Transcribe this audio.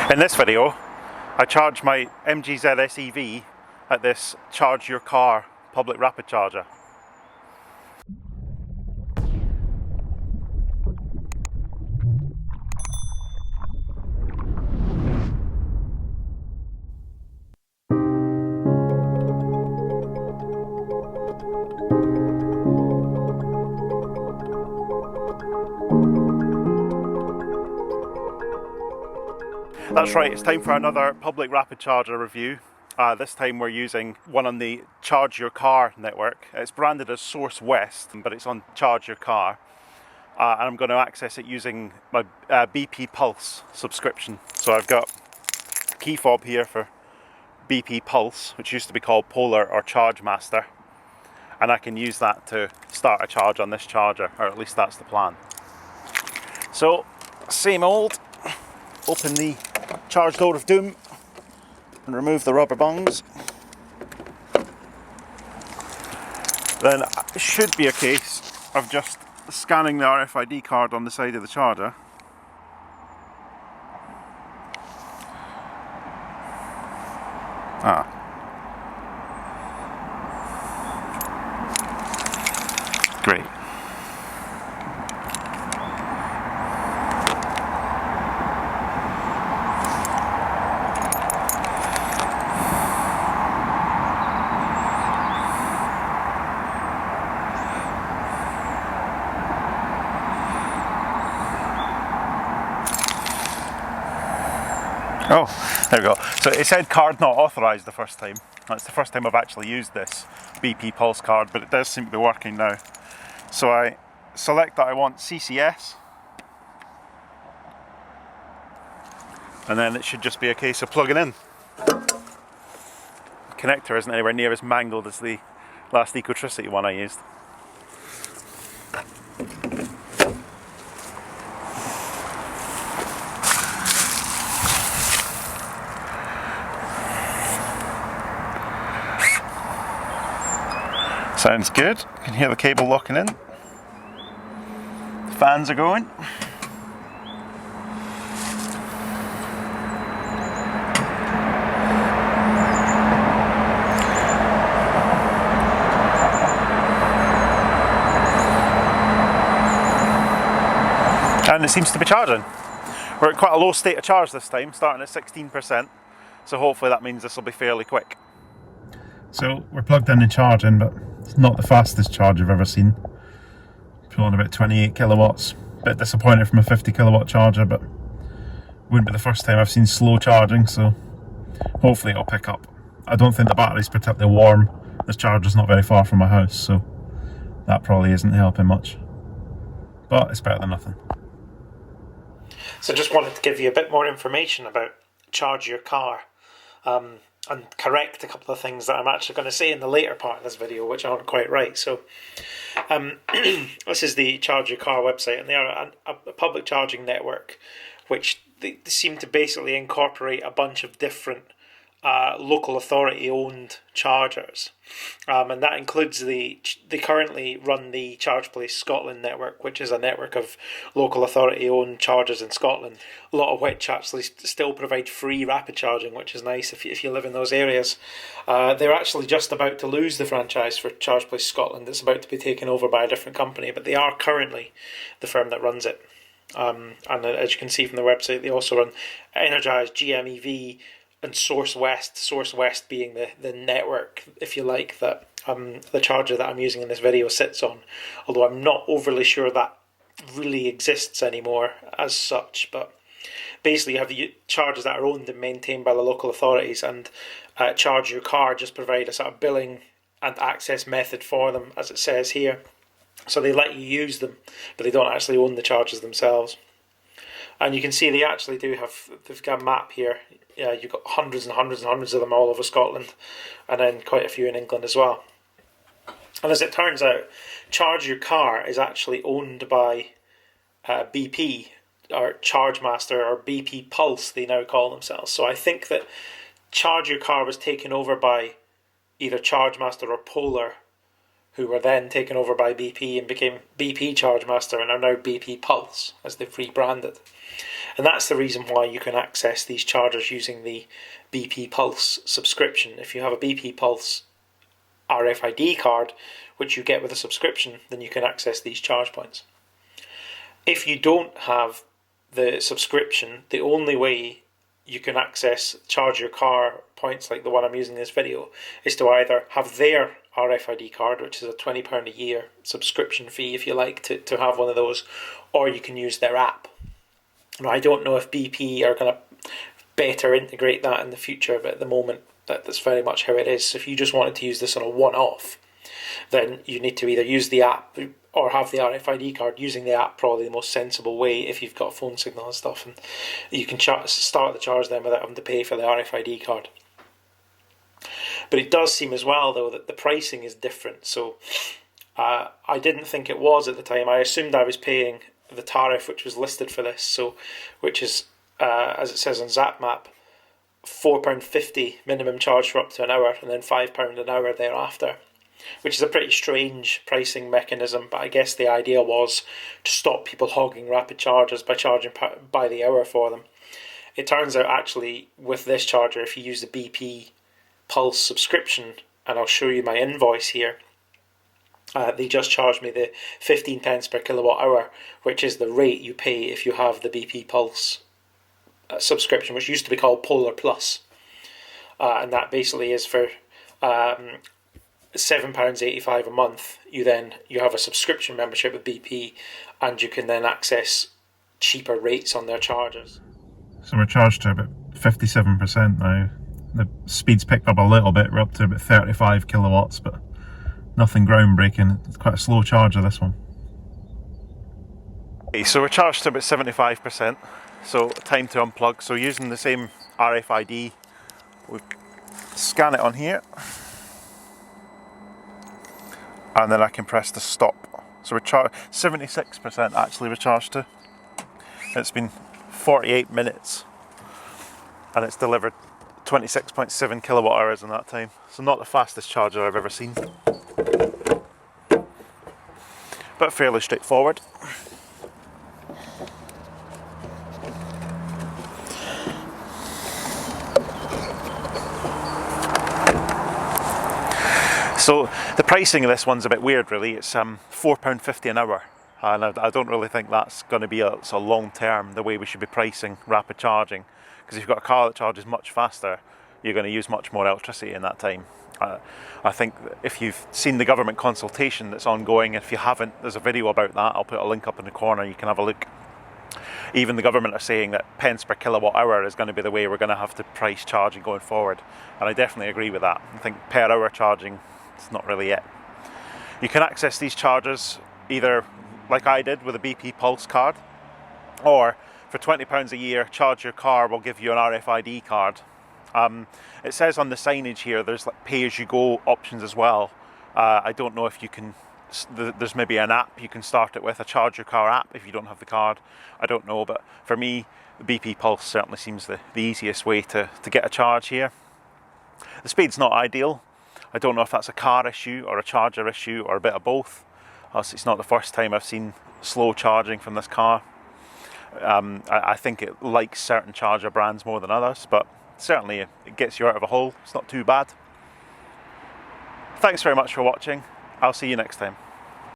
In this video, I charge my MG ZS EV at this Charge Your Car public rapid charger. That's right, it's time for another public rapid charger review. This time we're using one on the Charge Your Car network. It's branded as Source West, but it's on Charge Your Car. And I'm going to access it using my BP Pulse subscription. So I've got a key fob here for BP Pulse, which used to be called Polar or Charge Master. And I can use that to start a charge on this charger, or at least that's the plan. So, same old, open the charge door of doom and remove the rubber bungs. Then it should be a case of just scanning the RFID card on the side of the charger. Great. Oh, there we go. So it said card not authorised the first time. That's the first time I've actually used this BP Pulse card, but it does seem to be working now. So I select that I want CCS, and then it should just be a case of plugging in. The connector isn't anywhere near as mangled as the last Ecotricity one I used. Sounds good. You can hear the cable locking in. The fans are going. And it seems to be charging. We're at quite a low state of charge this time, starting at 16%. So hopefully that means this will be fairly quick. So we're plugged in and charging, but it's not the fastest charge I've ever seen. Pulling about 28 kilowatts. Bit disappointed from a 50 kilowatt charger, but wouldn't be the first time I've seen slow charging, so hopefully it'll pick up. I don't think the battery's particularly warm. This charger's not very far from my house, so that probably isn't helping much. But it's better than nothing. So just wanted to give you a bit more information about Charge Your Car. And correct a couple of things that I'm actually going to say in the later part of this video, which aren't quite right. So this is the Charge Your Car website, and they are a public charging network which they seem to basically incorporate a bunch of different local authority owned chargers, and that includes they currently run the ChargePlace Scotland network, which is a network of local authority owned chargers in Scotland, a lot of which actually still provide free rapid charging, which is nice if you live in those areas. They're actually just about to lose the franchise for ChargePlace Scotland. It's about to be taken over by a different company, but they are currently the firm that runs it. And as you can see from the website, they also run Energize, GMEV, and Source West being the network, if you like, that the charger that I'm using in this video sits on, although I'm not overly sure that really exists anymore as such. But basically you have the chargers that are owned and maintained by the local authorities, and Charge Your Car just provide a sort of billing and access method for them, as it says here. So they let you use them, but they don't actually own the chargers themselves. And you can see they actually do they've got a map here. Yeah, you've got hundreds and hundreds and hundreds of them all over Scotland, and then quite a few in England as well. And as it turns out, Charge Your Car is actually owned by BP, or Chargemaster, or BP Pulse, they now call themselves. So I think that Charge Your Car was taken over by either Chargemaster or Polar, who were then taken over by BP and became BP Chargemaster and are now BP Pulse, as they've rebranded. And that's the reason why you can access these chargers using the BP Pulse subscription. If you have a BP Pulse RFID card, which you get with a subscription, then you can access these charge points. If you don't have the subscription, the only way you can access charge your car points like the one I'm using in this video is to either have their RFID card, which is a £20 a year subscription fee if you like to have one of those, or you can use their app. Now, I don't know if BP are going to better integrate that in the future, but at the moment that's very much how it is. So if you just wanted to use this on a one-off, then you need to either use the app or have the RFID card. Using the app probably the most sensible way if you've got a phone signal and stuff, and you can start the charge then without having to pay for the RFID card. But it does seem as well though that the pricing is different. So I didn't think it was at the time. I assumed I was paying the tariff which was listed for this, so which is as it says on ZapMap, £4.50 minimum charge for up to an hour, and then £5 an hour thereafter, which is a pretty strange pricing mechanism, but I guess the idea was to stop people hogging rapid chargers by charging by the hour for them. It turns out actually with this charger, if you use the BP Pulse subscription, and I'll show you my invoice here, they just charged me the 15 pence per kilowatt hour, which is the rate you pay if you have the BP Pulse subscription, which used to be called Polar Plus, and that basically is for £7.85 a month. You have a subscription membership with BP, and you can then access cheaper rates on their chargers. So we're charged to about 57% now. The speed's picked up a little bit. We're up to about 35 kilowatts, but nothing groundbreaking. It's quite a slow charger, this one. Okay, so we're charged to about 75%. So time to unplug. So using the same RFID, we scan it on here, and then I can press the stop. So we're 76% actually we're charged to. It's been 48 minutes and it's delivered 26.7 kilowatt hours in that time. So not the fastest charger I've ever seen, but fairly straightforward. So the pricing of this one's a bit weird really. It's £4.50 an hour, and I don't really think that's going to be a long term the way we should be pricing rapid charging, because if you've got a car that charges much faster, you're going to use much more electricity in that time. I think if you've seen the government consultation that's ongoing, if you haven't, there's a video about that. I'll put a link up in the corner, you can have a look. Even the government are saying that pence per kilowatt hour is going to be the way we're going to have to price charging going forward, and I definitely agree with that. I think per hour charging, it's not really it. You can access these chargers either like I did with a BP Pulse card, or for £20 a year, Charge Your Car will give you an RFID card. It says on the signage here there's like pay-as-you-go options as well. I don't know if you can, there's maybe an app you can start it with, a Charge Your Car app if you don't have the card. I don't know, but for me, the BP Pulse certainly seems the easiest way to get a charge here. The speed's not ideal. I don't know if that's a car issue or a charger issue or a bit of both. It's not the first time I've seen slow charging from this car. I think it likes certain charger brands more than others, but certainly it gets you out of a hole. It's not too bad. Thanks very much for watching. I'll see you next time.